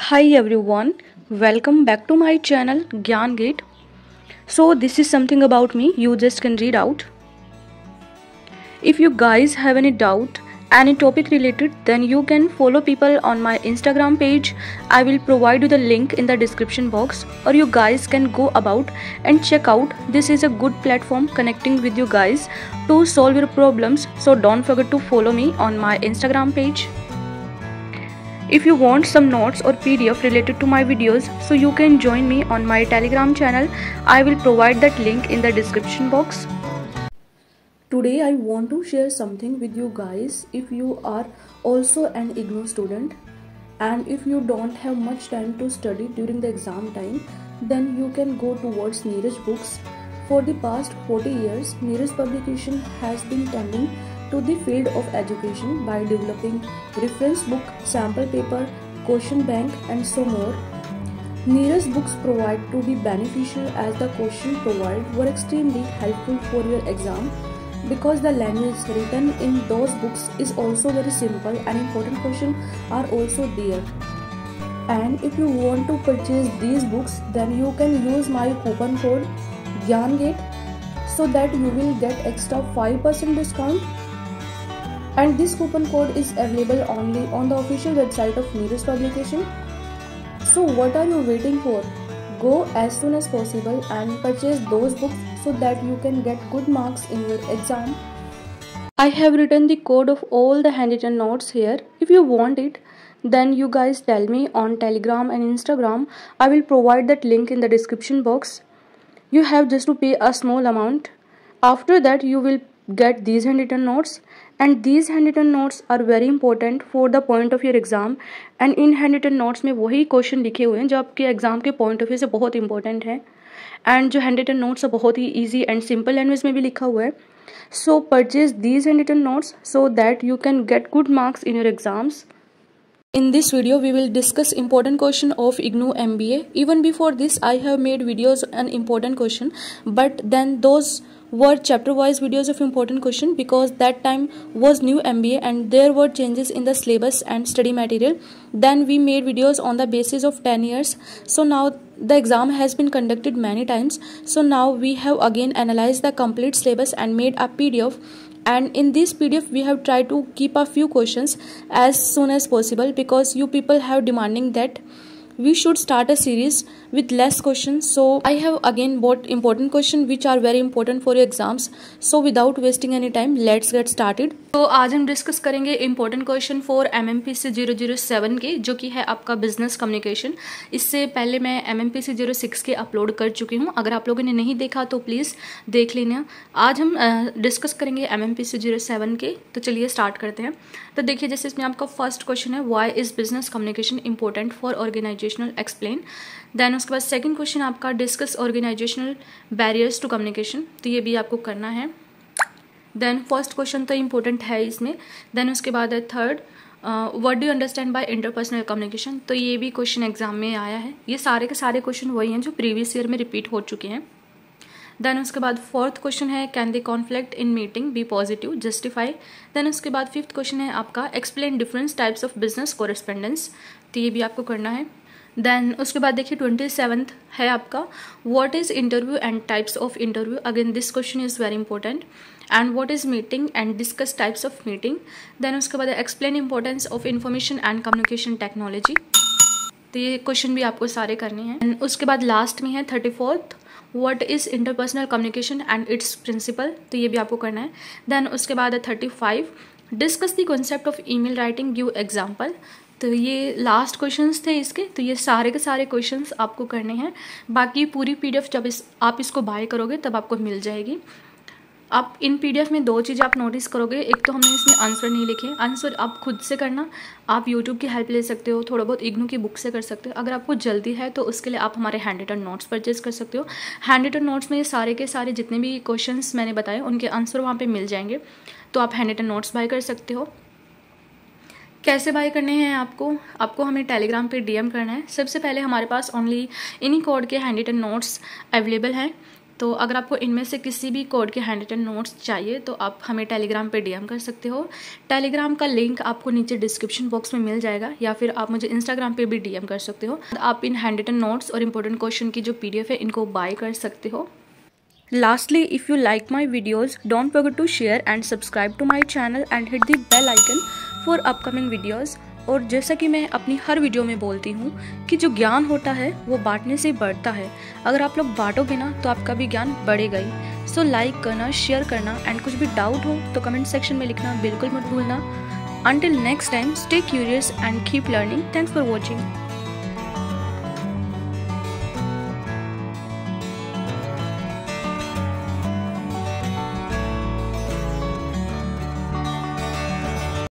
Hi everyone, welcome back to my channel Gyan Gate. So this is something about me you just can read out. If you guys have any doubt, any topic related, then you can follow people on my Instagram page. I will provide you the link in the description box, or you guys can go about and check out. This is a good platform connecting with you guys to solve your problems. So don't forget to follow me on my Instagram page. If you want some notes or PDF related to my videos, so you can join me on my Telegram channel. I will provide that link in the description box. Today I want to share something with you guys. If you are also an IGNOU student and if you don't have much time to study during the exam time, then you can go towards Neeraj Books. For the past 40 years, Neeraj Publication has been tending to the field of education by developing reference book, sample paper, question bank and so more. Neeraj Books provide to be beneficial as the question provided were extremely helpful for your exam because the language written in those books is also very simple and important questions are also there. And if you want to purchase these books, then you can use my coupon code GYANGATE so that you will get extra 5% discount. And this coupon code is available only on the official website of Neeraj Publication. So what are you waiting for? Go as soon as possible and purchase those books so that you can get good marks in your exam. I have written the code of all the handwritten notes here. If you want it, then you guys tell me on Telegram and Instagram. I will provide that link in the description box. You have just to pay a small amount. After that you will get these handwritten notes, and these handwritten notes are very important for the point of your exam. And in handwritten notes में वही question लिखे हुए हैं जो आपके exam के point of view से बहुत इंपॉर्टेंट है, एंड जो हैंडरिटन नोट्स है बहुत ही ईजी एंड सिंपल लैंग्वेज में भी लिखा हुआ है. सो purchase these handwritten notes so that you can get good marks in your exams. In this video, we will discuss important question of IGNOU MBA. Even before this, I have made videos on important question, but then those were chapter-wise videos of important question because that time was new MBA and there were changes in the syllabus and study material. Then we made videos on the basis of 10 years. So now the exam has been conducted many times. So now we have again analyzed the complete syllabus and made a PDF. And in this PDF we have tried to keep a few questions as soon as possible because you people have demanding that we should start a series with less questions. So I have again brought important questions which are very important for your exams. So without wasting any time, let's get started. तो आज हम discuss करेंगे important question for MMPC 007 के, जो कि है आपका business communication. इससे पहले मैं MMPC 06 के अपलोड कर चुकी हूँ. अगर आप लोगों ने नहीं देखा तो प्लीज़ देख लेना. आज हम डिस्कस करेंगे MMPC 07 के. तो चलिए स्टार्ट करते हैं. तो देखिए, जैसे इसमें आपका फर्स्ट क्वेश्चन है, why is business communication important for organizational explain. Then उसके बाद सेकंड क्वेश्चन आपका discuss organizational barriers to communication. तो ये भी आपको करना है. देन फर्स्ट क्वेश्चन तो इम्पोर्टेंट है इसमें. देन उसके बाद है third, what do you understand by interpersonal communication. तो ये भी क्वेश्चन एग्जाम में आया है. ये सारे के सारे क्वेश्चन वही हैं जो प्रीवियस ईयर में रिपीट हो चुके हैं. देन उसके बाद फोर्थ क्वेश्चन है, can they conflict in meeting be positive justify. Then उसके बाद फिफ्थ क्वेश्चन है आपका explain different types of business correspondence. तो ये भी आपको करना है. देन उसके बाद देखिए 27th है आपका, what is interview and types of interview. Again this question is very important. And what is meeting and discuss types of meeting. Then उसके बाद explain importance of information and communication technology. तो ये question भी आपको सारे करने हैं. And उसके बाद लास्ट में है 34th, what is interpersonal communication and its principle. तो ये भी आपको करना है. देन उसके बाद है 35, discuss the concept of email writing, give example. तो ये लास्ट क्वेश्चंस थे इसके. तो ये सारे के सारे क्वेश्चंस आपको करने हैं. बाकी पूरी PDF जब आप इसको बाय करोगे तब आपको मिल जाएगी. आप इन PDF में दो चीज़ें आप नोटिस करोगे. एक तो हमने इसमें आंसर नहीं लिखे. आंसर आप खुद से करना. आप यूट्यूब की हेल्प ले सकते हो, थोड़ा बहुत IGNOU की बुक से कर सकते हो. अगर आपको जल्दी है तो उसके लिए आप हमारे हैंडरिटन नोट्स परचेज कर सकते हो. हैंडरिटन नोट्स में ये सारे के सारे जितने भी क्वेश्चंस मैंने बताए उनके आंसर वहाँ पर मिल जाएंगे. तो आप हैंडरिटन नोट्स बाय कर सकते हो. कैसे बाय करने हैं आपको हमें टेलीग्राम पे DM करना है. सबसे पहले हमारे पास ओनली इन्हीं कोड के हैंडरिटन नोट्स अवेलेबल हैं. तो अगर आपको इनमें से किसी भी कोड के हैंड रिटन नोट्स चाहिए तो आप हमें टेलीग्राम पे डीएम कर सकते हो। टेलीग्राम का लिंक आपको नीचे डिस्क्रिप्शन बॉक्स में मिल जाएगा, या फिर आप मुझे इंस्टाग्राम पे भी डीएम कर सकते हो। आप इन हैंड रिटन नोट्स और इंपॉर्टेंट क्वेश्चन की जो पीडीएफ है इनको बाय कर सकते हो। Lastly, if you like my videos, don't forget to share and subscribe to my channel and hit the bell icon for upcoming videos। और जैसा कि मैं अपनी हर वीडियो में बोलती हूँ कि जो ज्ञान होता है वो बांटने से बढ़ता है। अगर आप लोग बांटोगे ना तो आपका भी ज्ञान बढ़ेगा ही। सो लाइक करना, शेयर करना एंड कुछ भी डाउट हो तो कमेंट सेक्शन में लिखना बिल्कुल मत भूलना। Until next time, stay curious and keep learning. Thanks for watching.